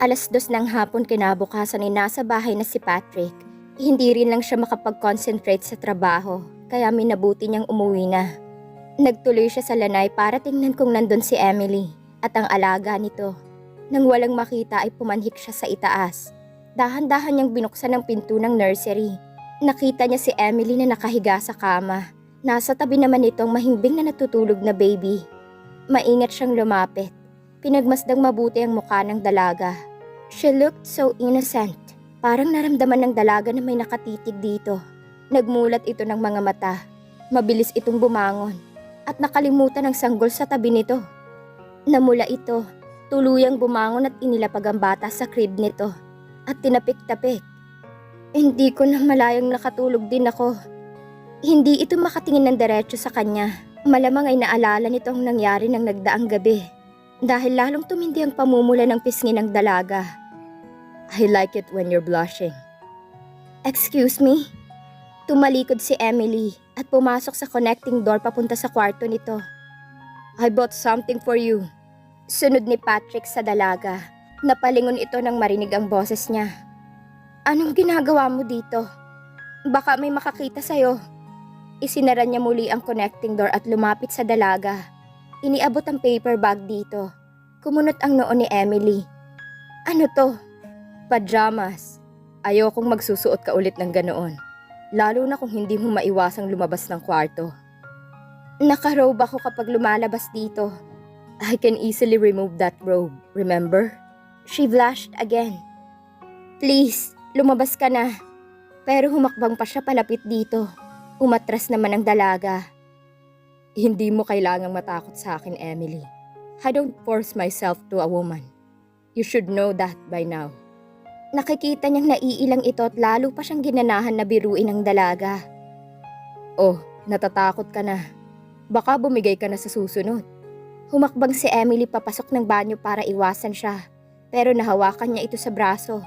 2:00 ng hapon kinabukasan ay nasa bahay na si Patrick. Hindi rin lang siya makapag-concentrate sa trabaho, kaya minabuti niyang umuwi na. Nagtuloy siya sa lanay para tingnan kung nandun si Emily at ang alaga nito. Nang walang makita ay pumanhik siya sa itaas. Dahan-dahan niyang binuksan ang pinto ng nursery. Nakita niya si Emily na nakahiga sa kama. Nasa tabi naman nitong mahimbing na natutulog na baby. Maingat siyang lumapit. Pinagmasdang mabuti ang mukha ng dalaga. She looked so innocent. Parang naramdaman ng dalaga na may nakatitig dito. Nagmulat ito ng mga mata. Mabilis itong bumangon. At nakalimutan ang sanggol sa tabi nito. Namula ito. Tuluyang bumangon at inilapag ang bata sa crib nito. At tinapik-tapik. Hindi ko na malayang nakatulog din ako. Hindi ito makatingin ng diretso sa kanya. Malamang ay naalala nito ang nangyari ng nagdaang gabi. Dahil lalong tumindi ang pamumula ng pisngi ng dalaga. I like it when you're blushing. Excuse me? Tumalikod si Emily at pumasok sa connecting door papunta sa kwarto nito. I bought something for you. Sunod ni Patrick sa dalaga. Napalingon ito nang marinig ang boses niya. Anong ginagawa mo dito? Baka may makakita sa'yo. Isinara niya muli ang connecting door at lumapit sa dalaga. Iniabot ang paper bag dito. Kumunot ang noo ni Emily. Ano to? Pajamas. Ayokong magsusuot ka ulit ng ganoon. Lalo na kung hindi mo maiwasang lumabas ng kwarto. Naka-robe ako kapag lumalabas dito. I can easily remove that robe, remember? She blushed again. Please, lumabas ka na. Pero humakbang pa siya palapit dito. Umatras naman ang dalaga. Hindi mo kailangang matakot sa akin, Emily. I don't force myself to a woman. You should know that by now. Nakikita niyang naiilang ito at lalo pa siyang ginanahan na biruin ang dalaga. Oh, natatakot ka na. Baka bumigay ka na sa susunod. Humakbang si Emily papasok ng banyo para iwasan siya. Pero nahawakan niya ito sa braso.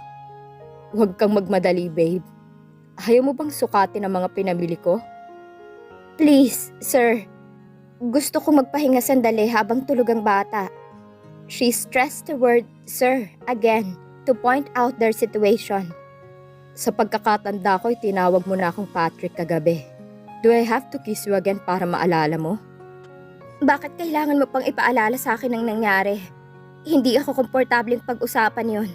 Huwag kang magmadali, babe. Ayaw mo bang sukatin ang mga pinamili ko? Please, sir. Gusto kong magpahinga sandali habang tulog ang bata. She stressed the word, sir, again, to point out their situation. Sa pagkakatanda ko, tinawag mo na akong Patrick kagabi. Do I have to kiss you again para maalala mo? Bakit kailangan mo pang ipaalala sa akin ang nangyari? Hindi ako komportableng pag-usapan yon.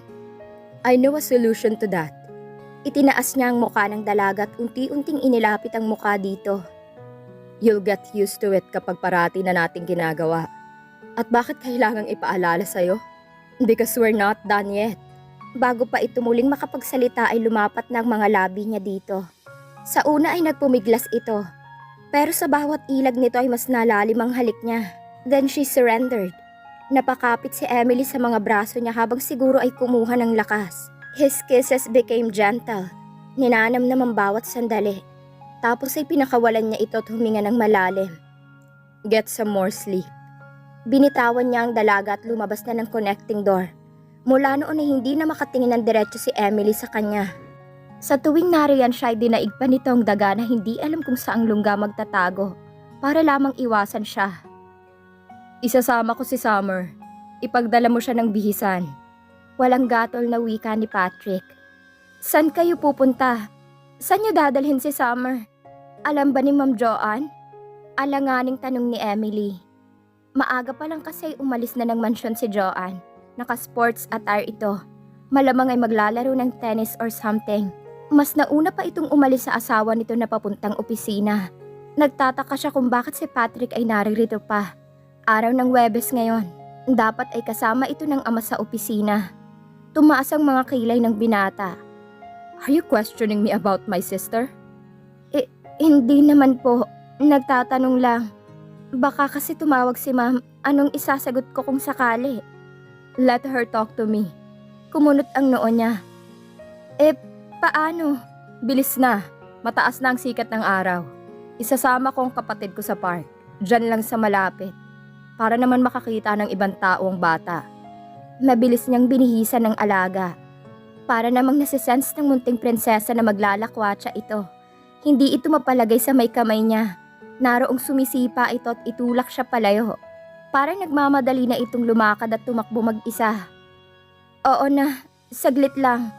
I know a solution to that. Itinaas niya ang mukha ng dalaga at unti-unting inilapit ang mukha dito. You'll get used to it kapag parati na nating ginagawa. At bakit kailangang ipaalala sa'yo? Because we're not done yet. Bago pa ito muling makapagsalita ay lumapat na ang mga labi niya dito. Sa una ay nagpumiglas ito. Pero sa bawat ilag nito ay mas nalalim ang halik niya. Then she surrendered. Napakapit si Emily sa mga braso niya habang siguro ay kumuha ng lakas. His kisses became gentle. Ninanam naman bawat sandali. Tapos ay pinakawalan niya ito at huminga ng malalim. Get some more sleep. Binitawan niya ang dalaga at lumabas na ng connecting door. Mula noon ay hindi na makatingin ng diretso si Emily sa kanya. Sa tuwing nariyan siya ay dinaig pa nito ang daga na hindi alam kung saang lungga magtatago para lamang iwasan siya. Isasama ko si Summer. Ipagdala mo siya ng bihisan. Walang gatol na wika ni Patrick. San kayo pupunta? Saan niyo dadalhin si Summer? Alam ba ni Ma'am Joanne? Alanganing tanong ni Emily. Maaga pa lang kasi umalis na ng mansyon si Joanne. Naka-sports attire ito. Malamang ay maglalaro ng tennis or something. Mas nauna pa itong umalis sa asawa nito na papuntang opisina. Nagtataka siya kung bakit si Patrick ay naririto pa. Araw ng Huwebes ngayon. Dapat ay kasama ito ng ama sa opisina. Tumaas ang mga kilay ng binata. Are you questioning me about my sister? Hindi naman po. Nagtatanong lang. Baka kasi tumawag si ma'am. Anong isasagot ko kung sakali? Let her talk to me. Kumunot ang noo niya. Paano? Bilis na. Mataas na ang sikat ng araw. Isasama ko ang kapatid ko sa park. Diyan lang sa malapit. Para naman makakita ng ibang tao ang bata. Mabilis niyang binihisan ng alaga. Para namang nasisense ng munting prinsesa na maglalakwatsa ito. Hindi ito mapalagay sa may kamay niya. Naroong sumisipa ito at itulak siya palayo. Parang nagmamadali na itong lumakad at tumakbo mag-isa. Oo na, saglit lang.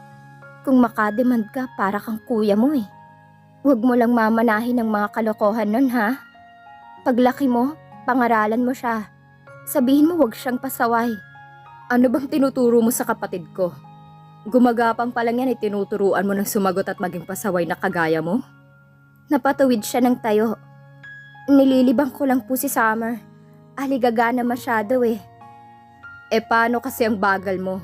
Kung makademand ka, para kang kuya mo eh. Huwag mo lang mamanahin ng mga kalokohan nun ha. Paglaki mo, pangaralan mo siya. Sabihin mo huwag siyang pasaway. Ano bang tinuturo mo sa kapatid ko? Gumagapang pa lang yan ay tinuturuan mo ng sumagot at maging pasaway na kagaya mo? Napatuwid siya ng tayo. Nililibang ko lang po si Summer. Aligaga na masyado eh. E paano kasi ang bagal mo?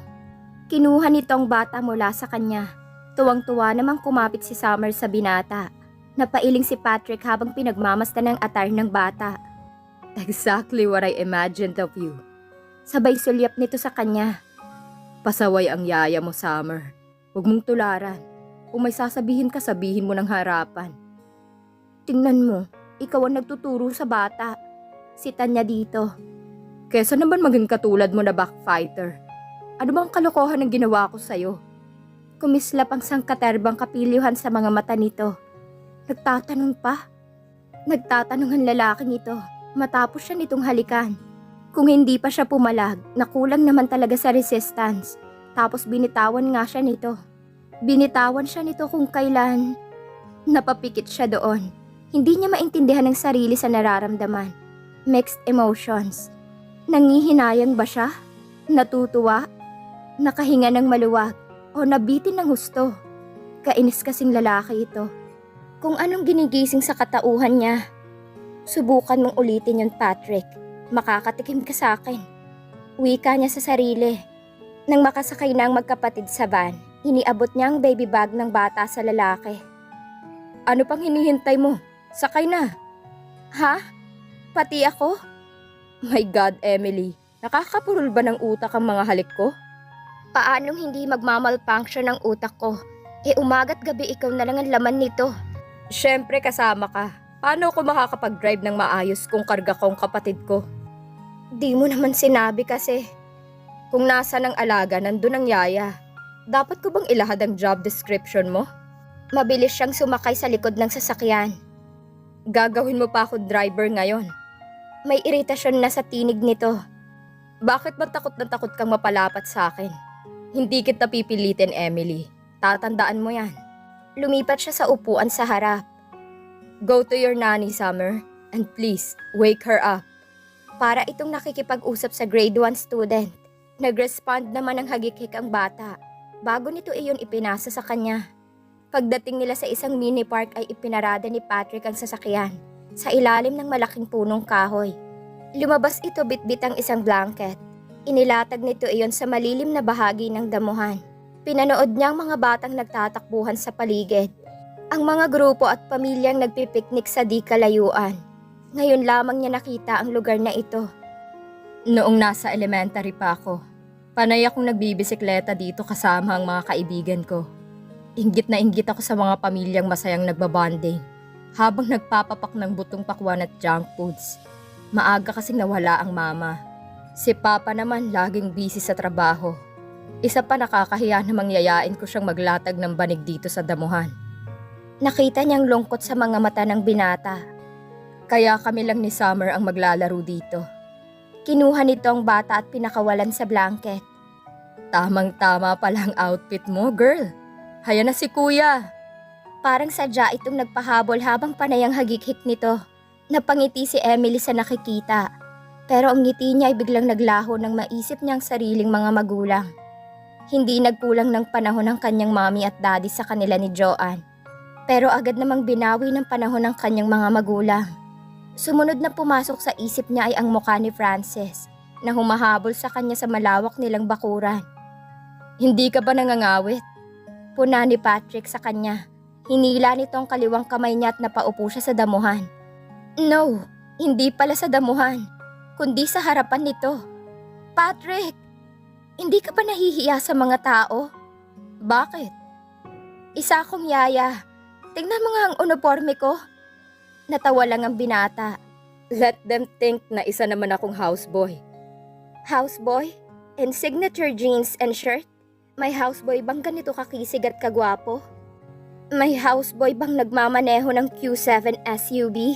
Kinuha nitong bata mula sa kanya. Tuwang-tuwa namang kumapit si Summer sa binata. Napailing si Patrick habang pinagmamasdan ng attire ng bata. Exactly what I imagined of you. Sabay sulyap nito sa kanya. Pasaway ang yaya mo, Summer. Huwag mong tularan. Kung may sasabihin ka, sabihin mo ng harapan. Tingnan mo, ikaw ang nagtuturo sa bata. Si Tanya dito. Kesa naman maging katulad mo na backfighter. Ano bang kalokohan ang ginawa ko sa'yo? Kumislap ang sangkaterbang kapilyuhan sa mga mata nito. Nagtatanong pa. Nagtatanong ang lalaking ito matapos siya nitong halikan. Kung hindi pa siya pumalag, nakulang naman talaga sa resistance. Tapos binitawan nga siya nito. Binitawan siya nito kung kailan. Napapikit siya doon. Hindi niya maintindihan ang sarili sa nararamdaman. Mixed emotions. Nangihinayang ba siya? Natutuwa? Nakahinga ng maluwag? O nabitin ng husto? Kainis kasing lalaki ito. Kung anong ginigising sa katauhan niya. Subukan mong ulitin yun, Patrick. Makakatikim ka sa akin. Wika niya sa sarili. Nang makasakay na ang magkapatid sa van, iniabot niya ang baby bag ng bata sa lalaki. Ano pang hinihintay mo? Sakay na. Ha? Pati ako? My God, Emily. Nakakapurol ba ng utak ang mga halik ko? Paanong hindi magmamalfunction ang utak ko? Umagat gabi ikaw na lang ang laman nito. Siyempre kasama ka. Paano ako makakapag-drive ng maayos kung karga ko ang kapatid ko? Di mo naman sinabi kasi. Kung nasa ng alaga, nandun ang yaya. Dapat ko bang ilahad ang job description mo? Mabilis siyang sumakay sa likod ng sasakyan. Gagawin mo pa ako driver ngayon. May iritasyon na sa tinig nito. Bakit ba takot na takot kang mapalapat sa akin? Hindi kita pipilitin, Emily. Tatandaan mo yan. Lumipat siya sa upuan sa harap. Go to your nanny, Summer, and please, wake her up. Para itong nakikipag-usap sa grade 1 student. Nag-respond naman ang hagikik ang bata. Bago nito iyon ipinasa sa kanya. Pagdating nila sa isang mini park ay ipinarada ni Patrick ang sasakyan sa ilalim ng malaking punong kahoy. Lumabas ito bitbit ang isang blanket. Inilatag nito iyon sa malilim na bahagi ng damuhan. Pinanood niya ang mga batang nagtatakbuhan sa paligid. Ang mga grupo at pamilyang nagpipiknik sa di kalayuan. Ngayon lamang niya nakita ang lugar na ito. Noong nasa elementary pa ako, panay akong nagbibisikleta dito kasama ang mga kaibigan ko. Inggit na inggit ako sa mga pamilyang masayang nagbabonding habang nagpapapak ng butong pakwan at junk foods. Maaga kasing nawala ang mama. Si Papa naman laging busy sa trabaho. Isa pa nakakahiya na mangyayain ko siyang maglatag ng banig dito sa damuhan. Nakita niyang lungkot sa mga mata ng binata. Kaya kami lang ni Summer ang maglalaro dito. Kinuha nito ang bata at pinakawalan sa blanket. Tamang-tama pala ang outfit mo, girl. Haya na si kuya. Parang sadya itong nagpahabol habang panay ang hagik-hik nito. Napangiti si Emily sa nakikita. Pero ang ngiti niya ay biglang naglaho nang maisip niya ang sariling mga magulang. Hindi nagkulang ng panahon ng kanyang mommy at daddy sa kanila ni Joanne. Pero agad namang binawi ng panahon ng kanyang mga magulang. Sumunod na pumasok sa isip niya ay ang mukha ni Frances na humahabol sa kanya sa malawak nilang bakuran. Hindi ka ba nangangawit? Puna ni Patrick sa kanya. Hinila nito ang kaliwang kamay niya at napaupo siya sa damuhan. No, hindi pala sa damuhan, kundi sa harapan nito. Patrick, hindi ka ba nahihiya sa mga tao? Bakit? Isa akong yaya. Tingnan mo nga ang uniforme ko. Natawa lang ang binata. Let them think na isa naman akong houseboy. Houseboy? And signature jeans and shirt? May houseboy bang ganito kakisig at kagwapo? May houseboy bang nagmamaneho ng Q7 SUV?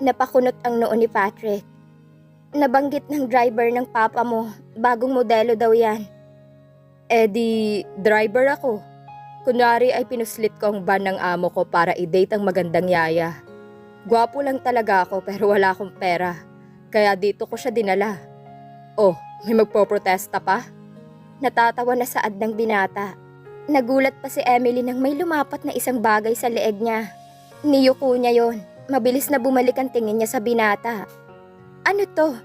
Napakunot ang noo ni Patrick. Nabanggit ng driver ng papa mo, bagong modelo daw yan. Driver ako. Kunwari ay pinuslit ko ang van ng amo ko para i-date ang magandang yaya. Gwapo lang talaga ako pero wala akong pera. Kaya dito ko siya dinala. Oh, may magpoprotesta pa? Natatawa na saad ng binata. Nagulat pa si Emily nang may lumapat na isang bagay sa leeg niya. Niyuko niya yon. Mabilis na bumalik ang tingin niya sa binata. Ano to?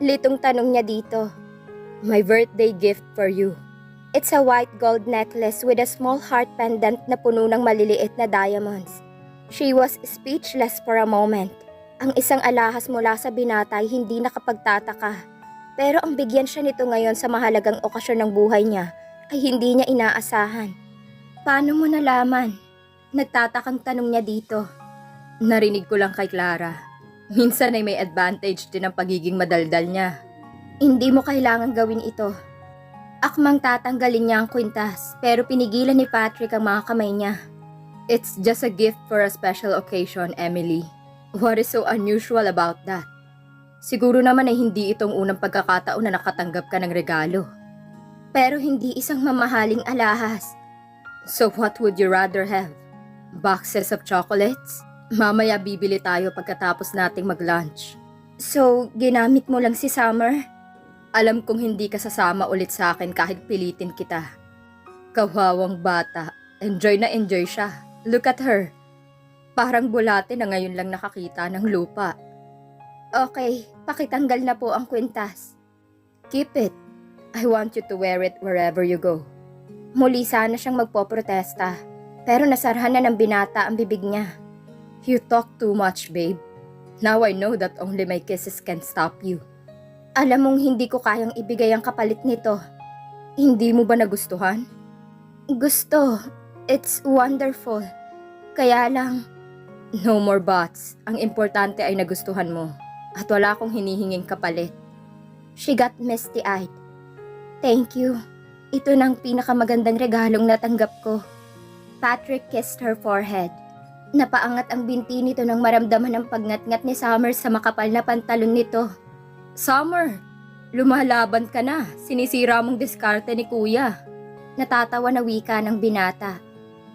Litong tanong niya dito. My birthday gift for you. It's a white gold necklace with a small heart pendant na puno ng maliliit na diamonds. She was speechless for a moment. Ang isang alahas mula sa binata ay hindi nakapagtataka. Pero ang bigyan siya nito ngayon sa mahalagang okasyon ng buhay niya ay hindi niya inaasahan. Paano mo nalaman? Nagtatakang tanong niya dito. Narinig ko lang kay Clara. Minsan ay may advantage din ang pagiging madaldal niya. Hindi mo kailangang gawin ito. Akmang tatanggalin niya ang kwintas pero pinigilan ni Patrick ang mga kamay niya. It's just a gift for a special occasion, Emily. What is so unusual about that? Siguro naman ay hindi itong unang pagkakataon na nakatanggap ka ng regalo. Pero hindi isang mamahaling alahas. So what would you rather have? Boxes of chocolates? Mamaya bibili tayo pagkatapos nating mag-lunch. So, ginamit mo lang si Summer? Alam kong hindi ka sasama ulit sa akin kahit pilitin kita. Kawawang bata. Enjoy na enjoy siya. Look at her. Parang bulate na ngayon lang nakakita ng lupa. Okay, pakitanggal na po ang kwintas. Keep it. I want you to wear it wherever you go. Muli sana siyang magpoprotesta, pero nasarhan na ng binata ang bibig niya. You talk too much, babe. Now I know that only my kisses can stop you. Alam mong hindi ko kayang ibigay ang kapalit nito. Hindi mo ba nagustuhan? Gusto. It's wonderful. Kaya lang... No more buts. Ang importante ay nagustuhan mo. At wala akong hinihinging kapalit. She got misty-eyed. Thank you. Ito nang pinakamagandang regalong natanggap ko. Patrick kissed her forehead. Napaangat ang binti nito nang maramdaman ang pagngat-ngat ni Summer sa makapal na pantalon nito. Summer, lumalaban ka na. Sinisira mong diskarte ni Kuya. Natatawa na wika ng binata.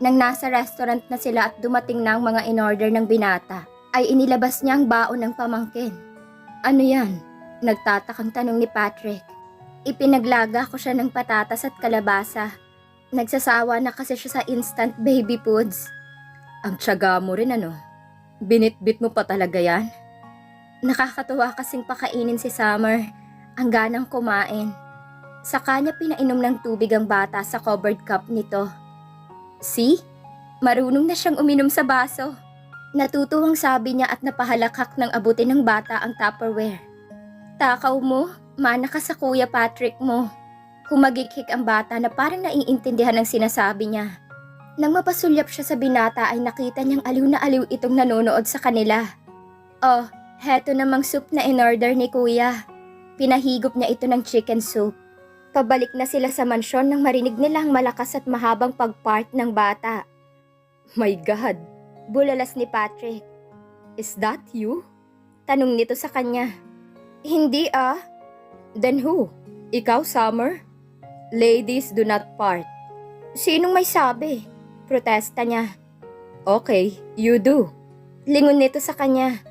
Nang nasa restaurant na sila at dumating na ang mga in-order ng binata, ay inilabas niya ang baon ng pamangkin. Ano yan? Nagtatakang tanong ni Patrick. Ipinaglaga ko siya ng patatas at kalabasa. Nagsasawa na kasi siya sa instant baby foods. Ang tiyaga mo rin ano? Binitbit mo pa talaga yan? Nakakatuwa kasing pakainin si Summer. Ang ganang kumain. Sa kanya pinainom ng tubig ang bata sa covered cup nito. See? Marunong na siyang uminom sa baso. Natutuwang sabi niya at napahalakhak ng abutin ng bata ang Tupperware. Takaw mo, mana ka sa Kuya Patrick mo. Humagikhik ang bata na parang naiintindihan ang sinasabi niya. Nang mapasulyap siya sa binata ay nakita niyang aliw na aliw itong nanonood sa kanila. Oh, heto namang soup na in-order ni Kuya. Pinahigop niya ito ng chicken soup. Pabalik na sila sa mansyon nang marinig nila ang malakas at mahabang pagpart ng bata. My God! Bulalas ni Patrick. Is that you? Tanong nito sa kanya. Hindi ah. Then who? Ikaw, Summer? Ladies do not part. Sinong may sabi? Protesta niya. Okay, you do. Lingon nito sa kanya.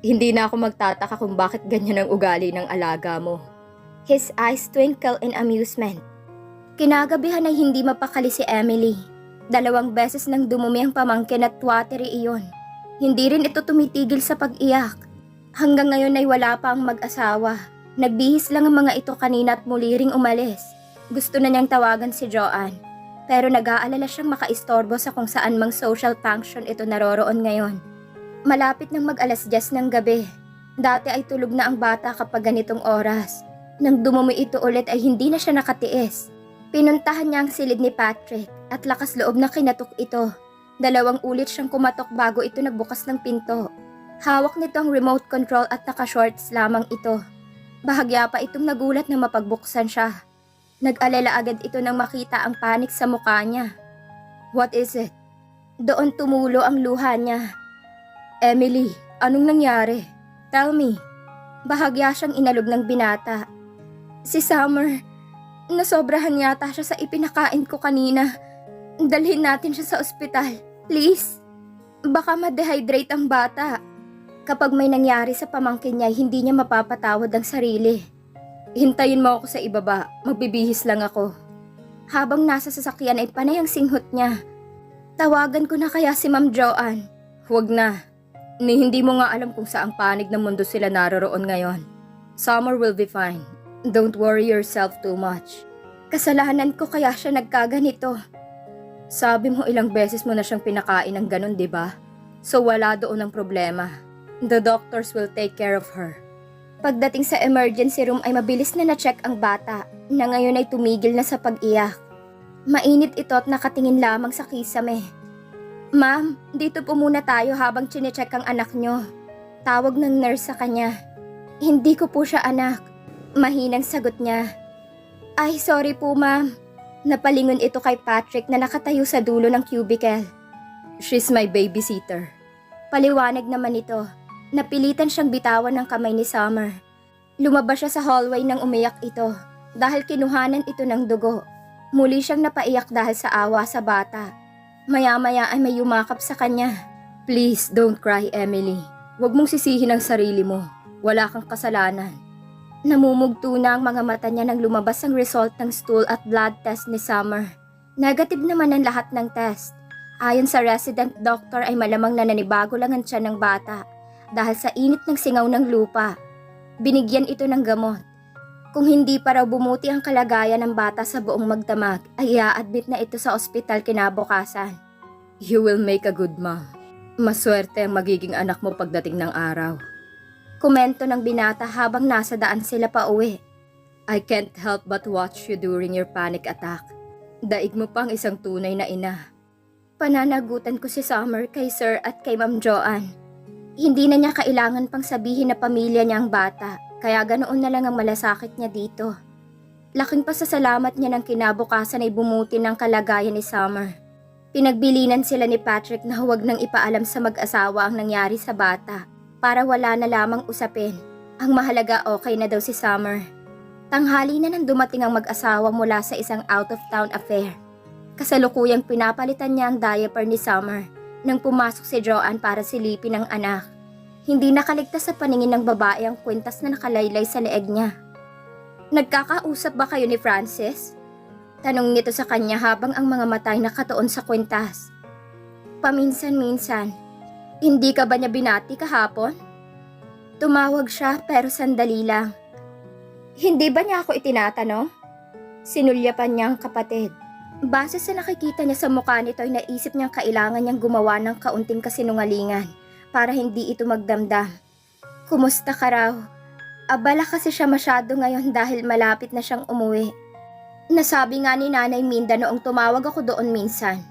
Hindi na ako magtataka kung bakit ganyan ang ugali ng alaga mo. His eyes twinkle in amusement. Kinagabihan ay hindi mapakali si Emily. 2 beses nang dumumi ang pamangkin at watery iyon. Hindi rin ito tumitigil sa pag-iyak. Hanggang ngayon ay wala pa ang mag-asawa. Nagbihis lang ang mga ito kanina at muli ring umalis. Gusto na niyang tawagan si Joanne. Pero nag-aalala siyang makaistorbo sa kung saan mang social function ito naroroon ngayon. Malapit nang mag-10 ng gabi. Dati ay tulog na ang bata kapag ganitong oras. Nang dumumi ito ulit ay hindi na siya nakatiis. Pinuntahan niya ang silid ni Patrick at lakas loob na kinatok ito. 2 ulit siyang kumatok bago ito nagbukas ng pinto. Hawak nito ang remote control at naka-shorts lamang ito. Bahagya pa itong nagulat na mapagbuksan siya. Nag-alala agad ito nang makita ang panik sa mukha niya. What is it? Doon tumulo ang luha niya. Emily, anong nangyari? Tell me. Bahagya siyang inalog ng binata. Si Summer, Nasobrahan yata siya sa ipinakain ko kanina. Dalhin natin siya sa ospital. Please. Baka ma-dehydrate ang bata. Kapag may nangyari sa pamangkin niya, hindi niya mapapatawad ang sarili. Hintayin mo ako sa ibaba. Magbibihis lang ako. Habang nasa sasakyan ay panay ang singhot niya. Tawagan ko na kaya si Ma'am Joanne. Huwag na. Hindi mo nga alam kung saang panig ng mundo sila naroroon ngayon. Summer will be fine. Don't worry yourself too much. Kasalanan ko kaya siya nagkaganito. Sabi mo ilang beses mo na siyang pinakain ng ganun, di ba? So wala doon ang problema. The doctors will take care of her. Pagdating sa emergency room ay mabilis na na-check ang bata na ngayon ay tumigil na sa pag-iyak. Mainit ito at nakatingin lamang sa kisame. Ma'am, dito po muna tayo habang chinecheck ang anak nyo. Tawag ng nurse sa kanya. Hindi ko po siya anak. Mahinang sagot niya. Ay, sorry po ma'am. Napalingon ito kay Patrick na nakatayo sa dulo ng cubicle. She's my babysitter. Paliwanag naman ito. Napilitan siyang bitawan ng kamay ni Summer. Lumabas siya sa hallway nang umiyak ito dahil kinuhanan ito ng dugo. Muli siyang napaiyak dahil sa awa sa bata. Maya-maya ay may yumakap sa kanya. Please don't cry, Emily. Huwag mong sisihin ang sarili mo. Wala kang kasalanan. Namumugto na ang mga mata niya nang lumabas ang result ng stool at blood test ni Summer. Negative naman ang lahat ng test. Ayon sa resident doctor ay malamang nananibago lang ang tiyan ng bata dahil sa init ng singaw ng lupa. Binigyan ito ng gamot. Kung hindi pa raw bumuti ang kalagayan ng bata sa buong magdamag, ay i-admit na ito sa ospital kinabukasan. You will make a good mom. Maswerte ang magiging anak mo pagdating ng araw. Komento ng binata habang nasa daan sila pa uwi. I can't help but watch you during your panic attack. Daig mo pang isang tunay na ina. Pananagutan ko si Summer kay Sir at kay Ma'am Joanne. Hindi na niya kailangan pang sabihin na pamilya niya ang bata, kaya ganoon na lang ang malasakit niya dito. Laking pasasalamat niya ng kinabukasan ay bumuti ng kalagayan ni Summer. Pinagbilinan sila ni Patrick na huwag nang ipaalam sa mag-asawa ang nangyari sa bata. Para wala na lamang usapin. Ang mahalaga okay na daw si Summer. Tanghali na nang dumating ang mag-asawa mula sa isang out-of-town affair. Kasalukuyang pinapalitan niya ang diaper ni Summer nang pumasok si Joanne para silipin ang anak. Hindi nakaligtas sa paningin ng babae ang kwintas na nakalaylay sa leeg niya. Nagkakausap ba kayo ni Francis? Tanong nito sa kanya habang ang mga matay nakatuon sa kwintas. Paminsan-minsan. Hindi ka ba niya binati kahapon? Tumawag siya pero sandali lang. Hindi ba niya ako itinatanong? Sinulyapan niya ang kapatid. Base sa nakikita niya sa mukha nito ay naisip niyang kailangan niyang gumawa ng kaunting kasinungalingan para hindi ito magdamdam. Kumusta ka raw? Abala kasi siya masyado ngayon dahil malapit na siyang umuwi. Nasabi nga ni Nanay Minda noong tumawag ako doon minsan.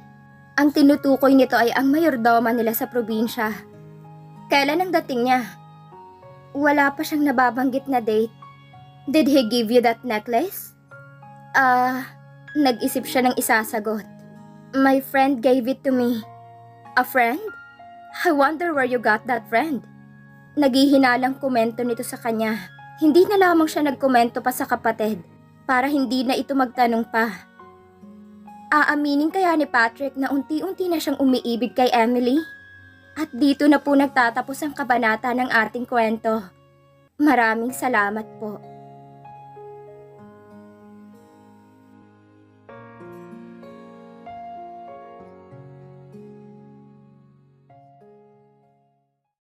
Ang tinutukoy nito ay ang mayordoma nila sa probinsya. Kailan ang dating niya? Wala pa siyang nababanggit na date. Did he give you that necklace? Nag-isip siya ng isasagot. My friend gave it to me. A friend? I wonder where you got that friend. Naghihinalang komento nito sa kanya. Hindi na lamang siya nagkomento pa sa kapatid para hindi na ito magtanong pa. Aaminin kaya ni Patrick na unti-unti na siyang umiibig kay Emily? At dito na po nagtatapos ang kabanata ng ating kwento. Maraming salamat po.